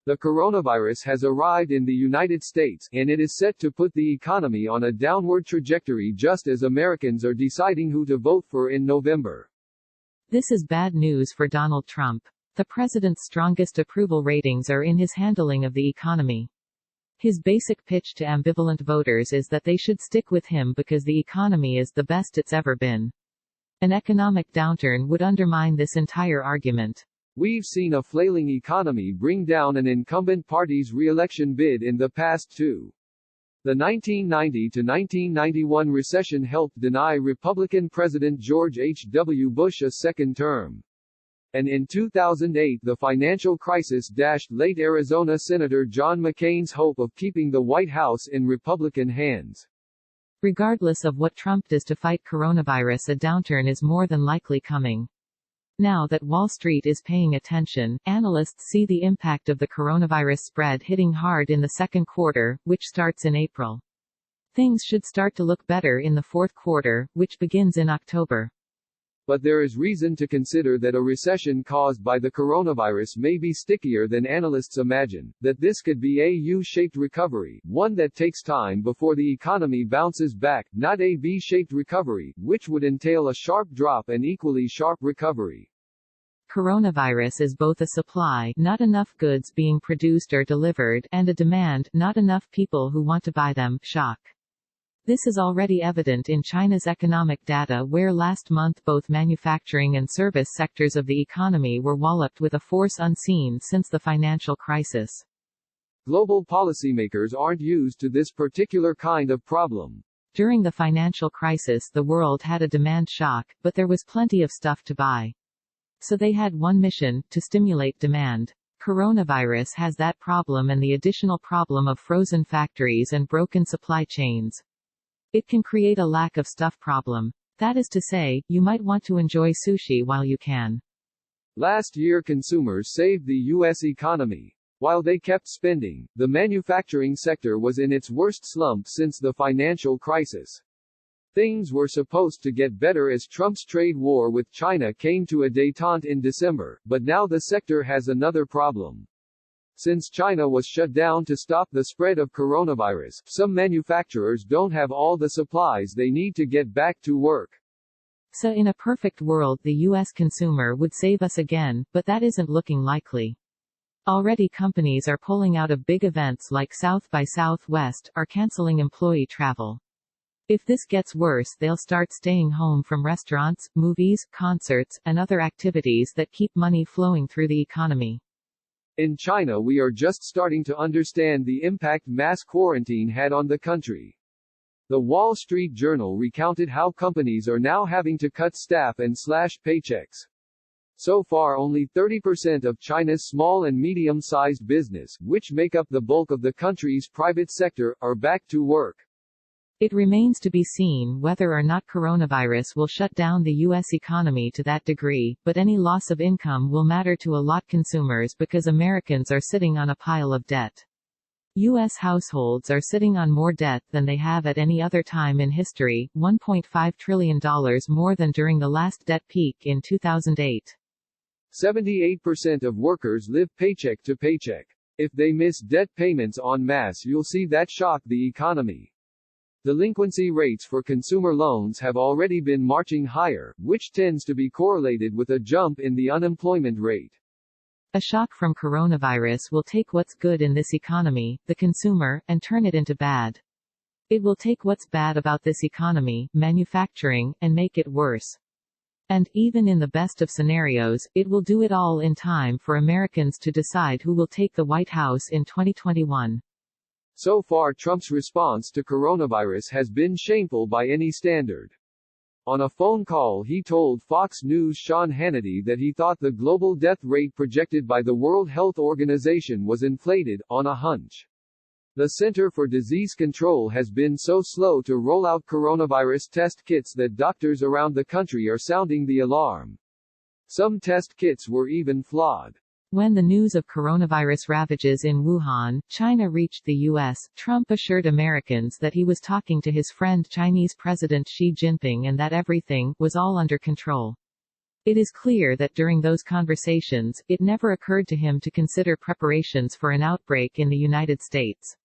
The coronavirus has arrived in the United States, and it is set to put the economy on a downward trajectory just as Americans are deciding who to vote for in November. This is bad news for Donald Trump. The president's strongest approval ratings are in his handling of the economy. His basic pitch to ambivalent voters is that they should stick with him because the economy is the best it's ever been. An economic downturn would undermine this entire argument. We've seen a flailing economy bring down an incumbent party's re-election bid in the past too. The 1990 to 1991 recession helped deny Republican President George H.W. Bush a second term. And in 2008 the financial crisis dashed late Arizona Senator John McCain's hope of keeping the White House in Republican hands. Regardless of what Trump does to fight coronavirus, a downturn is more than likely coming. Now that Wall Street is paying attention, analysts see the impact of the coronavirus spread hitting hard in the second quarter, which starts in April. Things should start to look better in the fourth quarter, which begins in October. But there is reason to consider that a recession caused by the coronavirus may be stickier than analysts imagine, that this could be a U-shaped recovery, one that takes time before the economy bounces back, not a V-shaped recovery, which would entail a sharp drop and equally sharp recovery. Coronavirus is both a supply, not enough goods being produced or delivered, and a demand, not enough people who want to buy them, shock. This is already evident in China's economic data, where last month both manufacturing and service sectors of the economy were walloped with a force unseen since the financial crisis. Global policymakers aren't used to this particular kind of problem. During the financial crisis the world had a demand shock, but there was plenty of stuff to buy. So they had one mission, to stimulate demand. Coronavirus has that problem and the additional problem of frozen factories and broken supply chains. It can create a lack of stuff problem. That is to say, you might want to enjoy sushi while you can. Last year consumers saved the U.S. economy. While they kept spending, the manufacturing sector was in its worst slump since the financial crisis. Things were supposed to get better as Trump's trade war with China came to a détente in December, but now the sector has another problem. Since China was shut down to stop the spread of coronavirus, some manufacturers don't have all the supplies they need to get back to work. So in a perfect world the U.S. consumer would save us again, but that isn't looking likely. Already companies are pulling out of big events like South by Southwest, or canceling employee travel. If this gets worse, they'll start staying home from restaurants, movies, concerts, and other activities that keep money flowing through the economy. In China we are just starting to understand the impact mass quarantine had on the country. The Wall Street Journal recounted how companies are now having to cut staff and slash paychecks. So far only 30% of China's small and medium-sized business, which make up the bulk of the country's private sector, are back to work. It remains to be seen whether or not coronavirus will shut down the U.S. economy to that degree, but any loss of income will matter to a lot consumers because Americans are sitting on a pile of debt. U.S. households are sitting on more debt than they have at any other time in history, $1.5 trillion more than during the last debt peak in 2008. 78% of workers live paycheck to paycheck. If they miss debt payments en masse, you'll see that shock the economy. Delinquency rates for consumer loans have already been marching higher, which tends to be correlated with a jump in the unemployment rate. A shock from coronavirus will take what's good in this economy, the consumer, and turn it into bad. It will take what's bad about this economy, manufacturing, and make it worse. And, even in the best of scenarios, it will do it all in time for Americans to decide who will take the White House in 2021. So far Trump's response to coronavirus has been shameful by any standard. On a phone call he told Fox News' Sean Hannity that he thought the global death rate projected by the World Health Organization was inflated, on a hunch. The Center for Disease Control has been so slow to roll out coronavirus test kits that doctors around the country are sounding the alarm. Some test kits were even flawed. When the news of coronavirus ravages in Wuhan, China reached the U.S., Trump assured Americans that he was talking to his friend Chinese President Xi Jinping and that everything was all under control. It is clear that during those conversations, it never occurred to him to consider preparations for an outbreak in the United States.